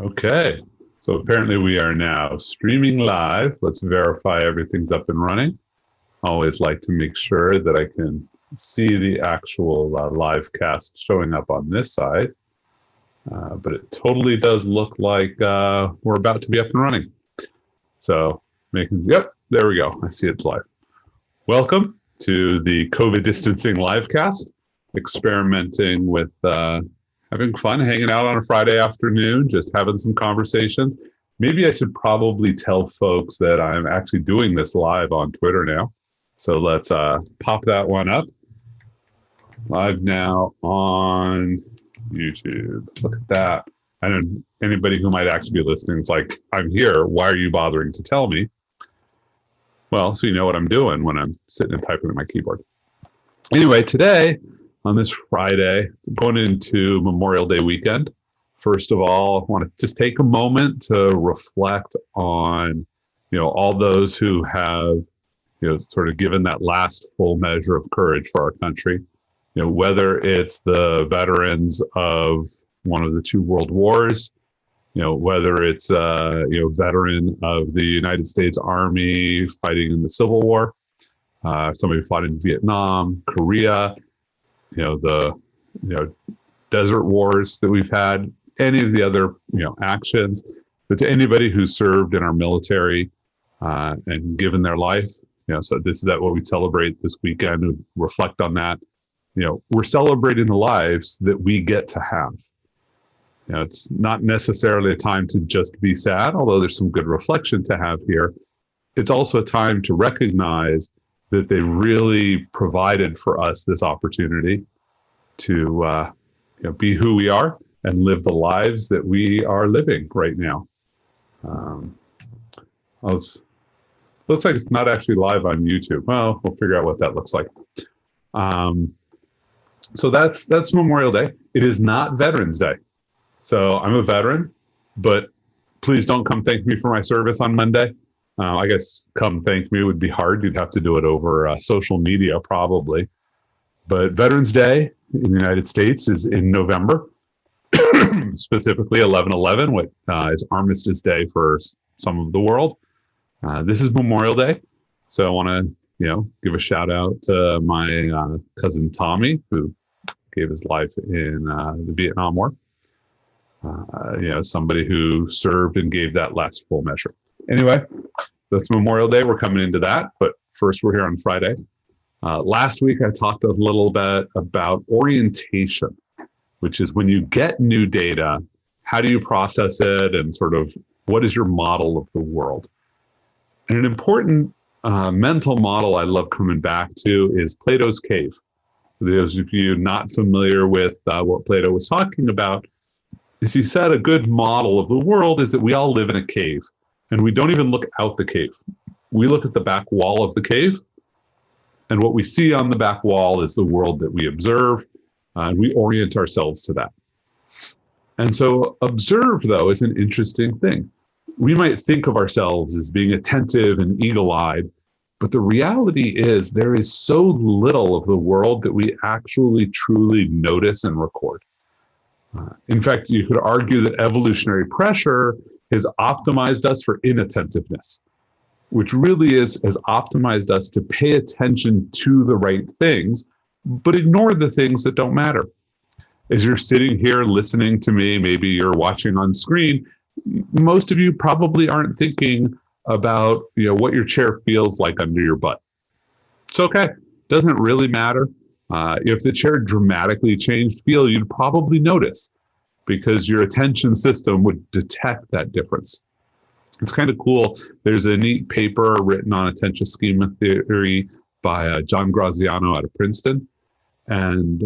Okay, so apparently we are now streaming live. Let's verify everything's up and running. I always like to make sure that I can see the actual live cast showing up on this side. But it totally does look like we're about to be up and running. So yep, there we go. I see it's live. Welcome to the COVID distancing livecast, experimenting with having fun, hanging out on a Friday afternoon, just having some conversations. Maybe I should probably tell folks that I'm actually doing this live on Twitter now. So let's pop that one up. Live now on YouTube. Look at that. I know anybody who might actually be listening is like, I'm here. Why are you bothering to tell me? Well, so you know what I'm doing when I'm sitting and typing at my keyboard. Anyway, today, on this Friday, going into Memorial Day weekend, first of all, I want to just take a moment to reflect on, all those who have, sort of given that last full measure of courage for our country. Whether it's the veterans of one of the two world wars, whether it's veteran of the United States Army fighting in the Civil War, somebody who fought in Vietnam, Korea, the desert wars that we've had, any of the other actions, but to anybody who served in our military and given their life, so this is what we celebrate this weekend. We reflect on that. We're celebrating the lives that we get to have. It's not necessarily a time to just be sad, although there's some good reflection to have here. It's also a time to recognize that they really provided for us this opportunity to be who we are and live the lives that we are living right now. Looks like it's not actually live on YouTube. Well, we'll figure out what that looks like. So that's Memorial Day. It is not Veterans Day. So I'm a veteran, but please don't come thank me for my service on Monday. I guess come thank me would be hard. You'd have to do it over social media probably. But Veterans Day in the United States is in November, specifically 11/11, which is Armistice Day for some of the world. This is Memorial Day. So I want to, give a shout out to my cousin Tommy, who gave his life in the Vietnam War. Somebody who served and gave that last full measure. Anyway, that's Memorial Day. We're coming into that, but first we're here on Friday. Last week, I talked a little bit about orientation, which is when you get new data, how do you process it and sort of what is your model of the world? And an important mental model I love coming back to is Plato's cave. For those of you not familiar with what Plato was talking about, is he said a good model of the world is that we all live in a cave and we don't even look out the cave. We look at the back wall of the cave, and what we see on the back wall is the world that we observe, and we orient ourselves to that. And so observe, though, is an interesting thing. We might think of ourselves as being attentive and eagle-eyed, but the reality is there is so little of the world that we actually truly notice and record. In fact, you could argue that evolutionary pressure has optimized us for inattentiveness, which really has optimized us to pay attention to the right things, but ignore the things that don't matter. As you're sitting here listening to me, maybe you're watching on screen, most of you probably aren't thinking about what your chair feels like under your butt. It's okay. Doesn't really matter. If the chair dramatically changed feel, you'd probably notice because your attention system would detect that difference. It's kind of cool. There's a neat paper written on attention schema theory by John Graziano out of Princeton. And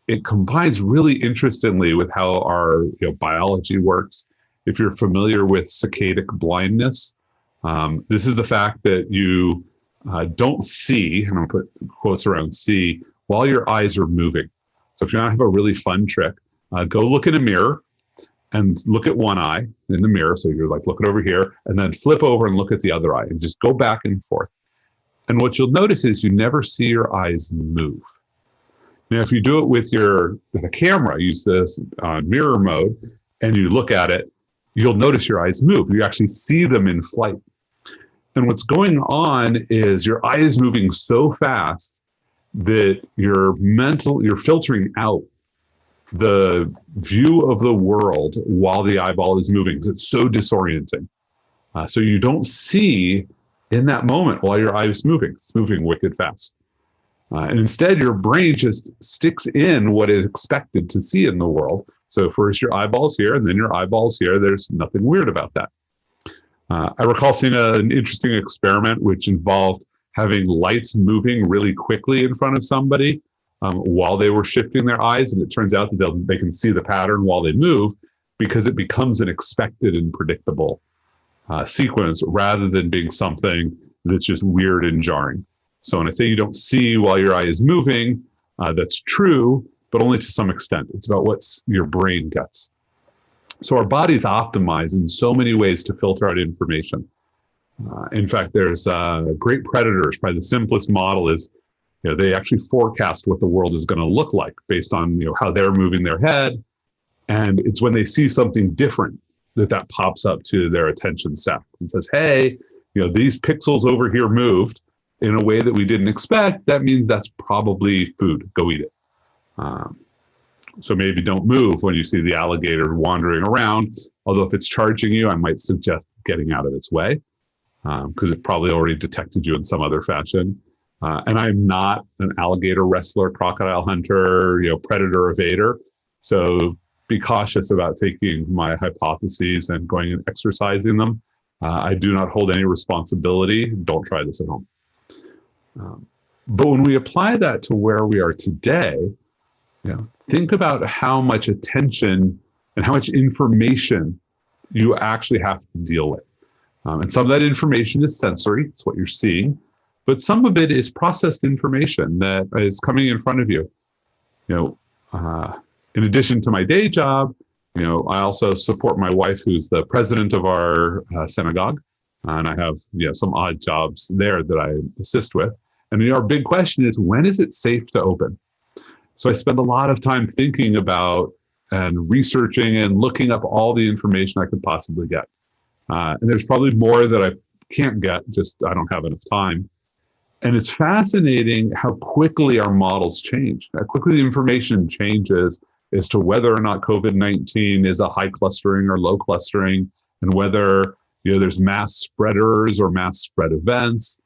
it combines really interestingly with how our biology works. If you're familiar with saccadic blindness, this is the fact that you don't see, and I'll put quotes around see, while your eyes are moving. So if you want to have a really fun trick, go look in a mirror and look at one eye in the mirror. So you're like looking over here and then flip over and look at the other eye and just go back and forth. And what you'll notice is you never see your eyes move. Now, if you do it with a camera, use this mirror mode, and you look at it, you'll notice your eyes move. You actually see them in flight. And what's going on is your eye is moving so fast that you're filtering out the view of the world while the eyeball is moving, because it's so disorienting. So you don't see in that moment while your eye is moving. It's moving wicked fast. And instead, your brain just sticks in what it expected to see in the world. So first your eyeball's here, and then your eyeball's here. There's nothing weird about that. I recall seeing an interesting experiment which involved having lights moving really quickly in front of somebody while they were shifting their eyes. And it turns out that they can see the pattern while they move, because it becomes an expected and predictable sequence rather than being something that's just weird and jarring. So when I say you don't see while your eye is moving, that's true, but only to some extent. It's about what your brain gets. So our body's optimized in so many ways to filter out information. In fact, there's great predators. Probably the simplest model is, they actually forecast what the world is going to look like based on how they're moving their head. And it's when they see something different that pops up to their attention stack and says, hey, these pixels over here moved in a way that we didn't expect. That means that's probably food. Go eat it. So maybe don't move when you see the alligator wandering around. Although if it's charging you, I might suggest getting out of its way, because it probably already detected you in some other fashion. And I'm not an alligator wrestler, crocodile hunter, predator evader. So be cautious about taking my hypotheses and going and exercising them. I do not hold any responsibility. Don't try this at home. But when we apply that to where we are today, think about how much attention and how much information you actually have to deal with. And some of that information is sensory, it's what you're seeing, but some of it is processed information that is coming in front of you. In addition to my day job, I also support my wife, who's the president of our synagogue, and I have some odd jobs there that I assist with. And our big question is, when is it safe to open? So I spend a lot of time thinking about and researching and looking up all the information I could possibly get. And there's probably more that I can't get, just I don't have enough time. And it's fascinating how quickly our models change, how quickly the information changes as to whether or not COVID-19 is a high clustering or low clustering, and whether there's mass spreaders or mass spread events.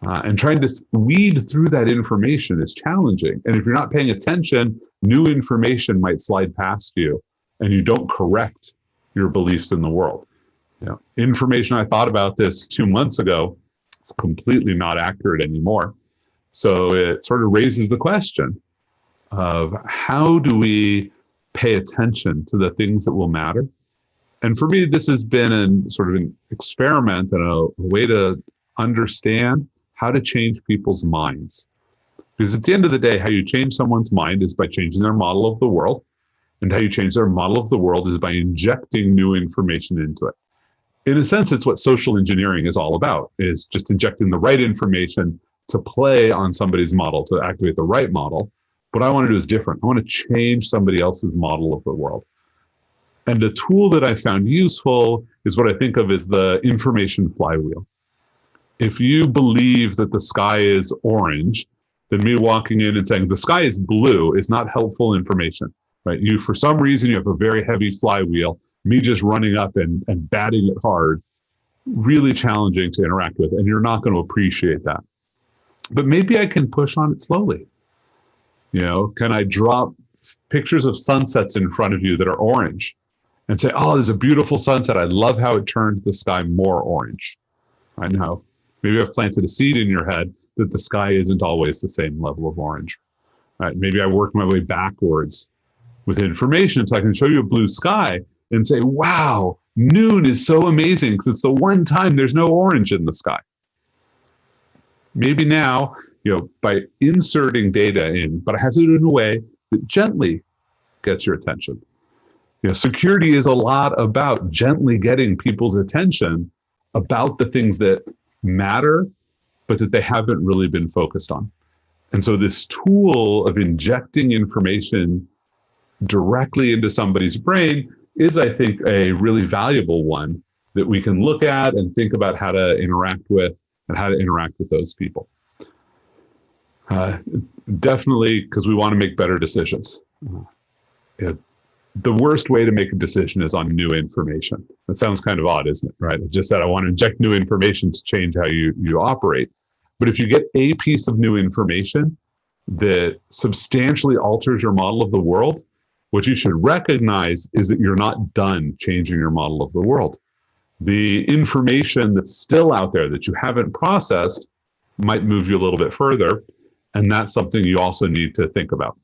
And trying to weed through that information is challenging. And if you're not paying attention, new information might slide past you, and you don't correct your beliefs in the world. Information I thought about this 2 months ago, it's completely not accurate anymore. So it sort of raises the question of, how do we pay attention to the things that will matter? And for me, this has been an experiment and a way to understand how to change people's minds. Because at the end of the day, how you change someone's mind is by changing their model of the world. And how you change their model of the world is by injecting new information into it. In a sense, it's what social engineering is all about, is just injecting the right information to play on somebody's model, to activate the right model. What I want to do is different. I want to change somebody else's model of the world. And the tool that I found useful is what I think of as the information flywheel. If you believe that the sky is orange, then me walking in and saying the sky is blue is not helpful information, right? For some reason, you have a very heavy flywheel. Me just running up and batting it hard, really challenging to interact with, and you're not going to appreciate that. But maybe I can push on it slowly. Can I drop pictures of sunsets in front of you that are orange and say, oh, there's a beautiful sunset. I love how it turned the sky more orange. I know. Maybe I've planted a seed in your head that the sky isn't always the same level of orange. Right? Maybe I work my way backwards with information so I can show you a blue sky and say, wow, noon is so amazing because it's the one time there's no orange in the sky. Maybe now, by inserting data in, but I have to do it in a way that gently gets your attention. Security is a lot about gently getting people's attention about the things that matter, but that they haven't really been focused on. And so this tool of injecting information directly into somebody's brain is, I think, a really valuable one that we can look at and think about how to interact with and how to interact with those people. Definitely, because we want to make better decisions. The worst way to make a decision is on new information. That sounds kind of odd, isn't it? Right? I just said I want to inject new information to change how you operate. But if you get a piece of new information that substantially alters your model of the world, what you should recognize is that you're not done changing your model of the world. The information that's still out there that you haven't processed might move you a little bit further. And that's something you also need to think about.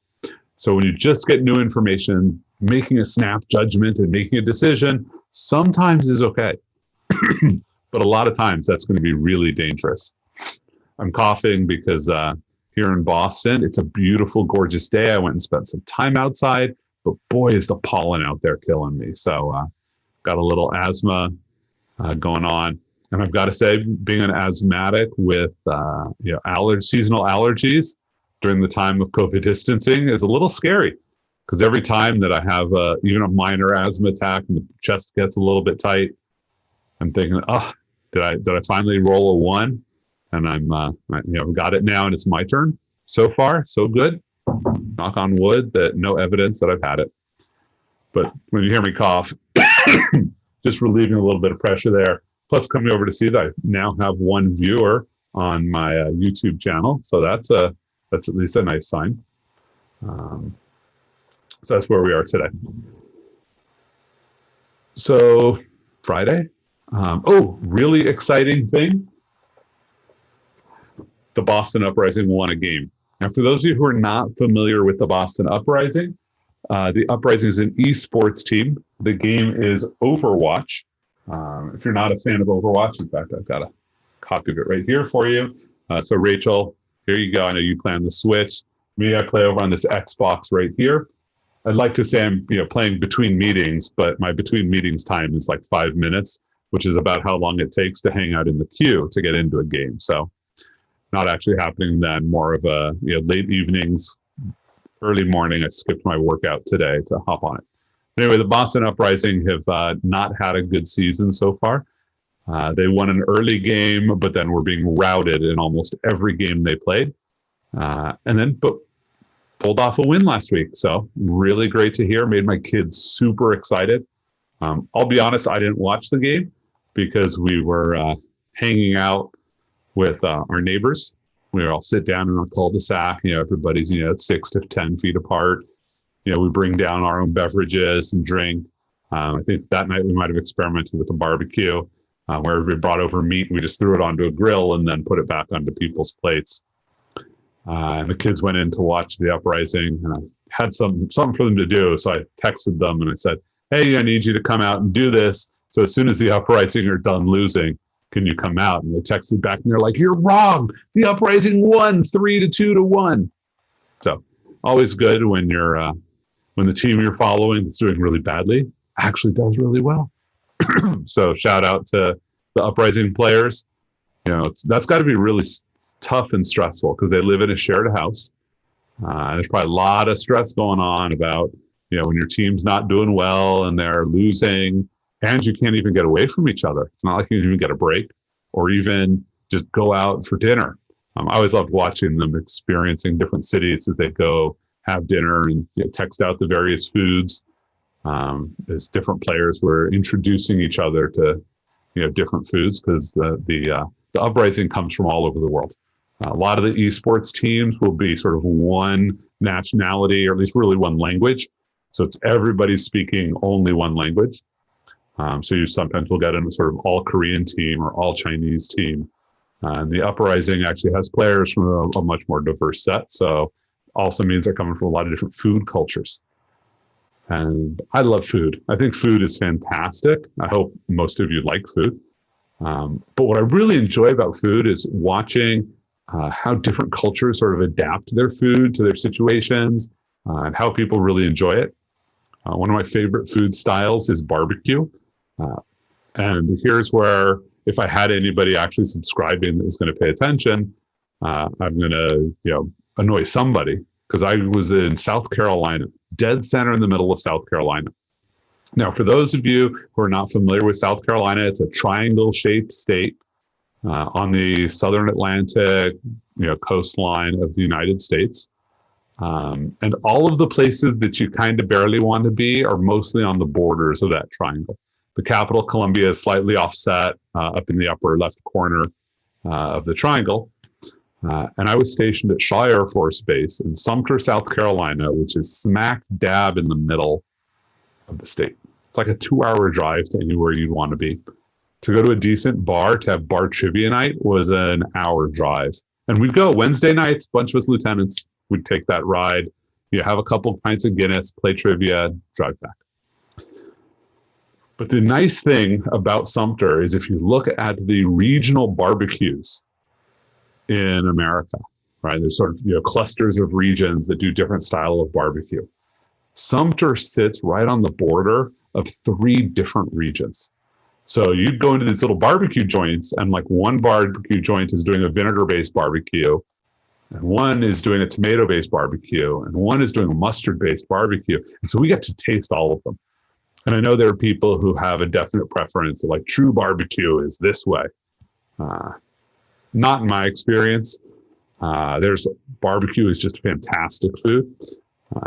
So when you just get new information, making a snap judgment and making a decision sometimes is okay. But a lot of times that's going to be really dangerous. I'm coughing because here in Boston, it's a beautiful, gorgeous day. I went and spent some time outside, but boy, is the pollen out there killing me. So got a little asthma going on. And I've got to say, being an asthmatic with seasonal allergies during the time of COVID distancing is a little scary, because every time that I have even a minor asthma attack and the chest gets a little bit tight, I'm thinking, oh, did I finally roll a one? And I've got it now, and it's my turn. So far, so good. Knock on wood that no evidence that I've had it. But when you hear me cough, just relieving a little bit of pressure there. Plus, coming over to see that I now have one viewer on my YouTube channel, so that's at least a nice sign. So that's where we are today. So Friday. Really exciting thing. The Boston Uprising won a game. Now, for those of you who are not familiar with the Boston Uprising, the Uprising is an esports team. The game is Overwatch. If you're not a fan of Overwatch, in fact, I've got a copy of it right here for you. So Rachel, here you go. I know you play on the Switch. Me, I play over on this Xbox right here. I'd like to say I'm playing between meetings, but my between meetings time is like 5 minutes, which is about how long it takes to hang out in the queue to get into a game. So not actually happening then, more of a late evenings, early morning. I skipped my workout today to hop on it. Anyway, the Boston Uprising have not had a good season so far. They won an early game, but then were being routed in almost every game they played. But pulled off a win last week. So really great to hear. Made my kids super excited. I'll be honest, I didn't watch the game because we were hanging out with our neighbors. We all sit down in a cul-de-sac. Everybody's 6 to 10 feet apart. We bring down our own beverages and drink. I think that night we might have experimented with a barbecue where we brought over meat. We just threw it onto a grill and then put it back onto people's plates. And the kids went in to watch the Uprising, and I had something for them to do. So I texted them and I said, hey, I need you to come out and do this. So as soon as the Uprising are done losing, can you come out? And they texted back and they're like, you're wrong. The Uprising won 3-2-1. So always good when you're when the team you're following that's doing really badly actually does really well. So shout out to the Uprising players. That's got to be really tough and stressful because they live in a shared house. There's probably a lot of stress going on about, when your team's not doing well and they're losing and you can't even get away from each other. It's not like you can even get a break or even just go out for dinner. I always loved watching them experiencing different cities as they go have dinner and text out the various foods as different players were introducing each other to different foods, because the Uprising comes from all over the world. A lot of the esports teams will be sort of one nationality, or at least really one language. So it's everybody speaking only one language. So you sometimes will get a sort of all Korean team or all Chinese team. And the Uprising actually has players from a much more diverse set. So also means they're coming from a lot of different food cultures. And I love food. I think food is fantastic. I hope most of you like food. But what I really enjoy about food is watching how different cultures sort of adapt their food to their situations and how people really enjoy it. One of my favorite food styles is barbecue. And here's where, if I had anybody actually subscribing that was going to pay attention, I'm going to, annoy somebody, because I was in South Carolina, dead center in the middle of South Carolina. Now, for those of you who are not familiar with South Carolina, it's a triangle-shaped state on the southern Atlantic, coastline of the United States. And all of the places that you kind of barely want to be are mostly on the borders of that triangle. The capital, Columbia, is slightly offset up in the upper left corner of the triangle. And I was stationed at Shaw Air Force Base in Sumter, South Carolina, which is smack dab in the middle of the state. It's like a 2-hour drive to anywhere you'd want to be. To go to a decent bar, to have bar trivia night, was an hour drive. And we'd go Wednesday nights, a bunch of us lieutenants would take that ride. You have a couple pints of Guinness, play trivia, drive back. But the nice thing about Sumter is if you look at the regional barbecues in America, right? There's sort of clusters of regions that do different style of barbecue. Sumter sits right on the border of 3 different regions. So you'd go into these little barbecue joints, and like one barbecue joint is doing a vinegar-based barbecue, and one is doing a tomato-based barbecue, and one is doing a mustard-based barbecue. And so we get to taste all of them. And I know there are people who have a definite preference, like true barbecue is this way. Not in my experience. There's barbecue is just fantastic food.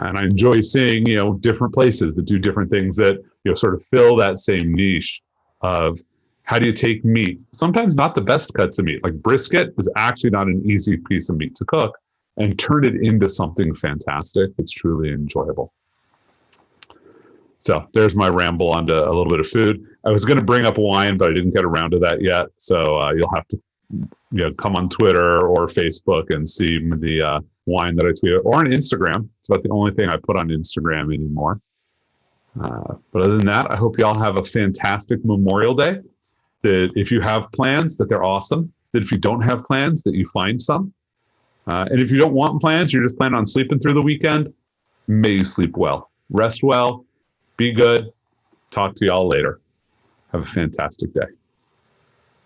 And I enjoy seeing, different places that do different things that, sort of fill that same niche of how do you take meat, sometimes not the best cuts of meat, like brisket is actually not an easy piece of meat to cook, and turn it into something fantastic that's truly enjoyable. So there's my ramble onto a little bit of food. I was going to bring up wine, but I didn't get around to that yet. So you'll have to come on Twitter or Facebook and see the wine that I tweeted, or on Instagram. It's about the only thing I put on Instagram anymore. But other than that, I hope you all have a fantastic Memorial Day. That if you have plans, that they're awesome. That if you don't have plans, that you find some. And if you don't want plans, you're just planning on sleeping through the weekend, may you sleep well. Rest well. Be good. Talk to y'all later. Have a fantastic day.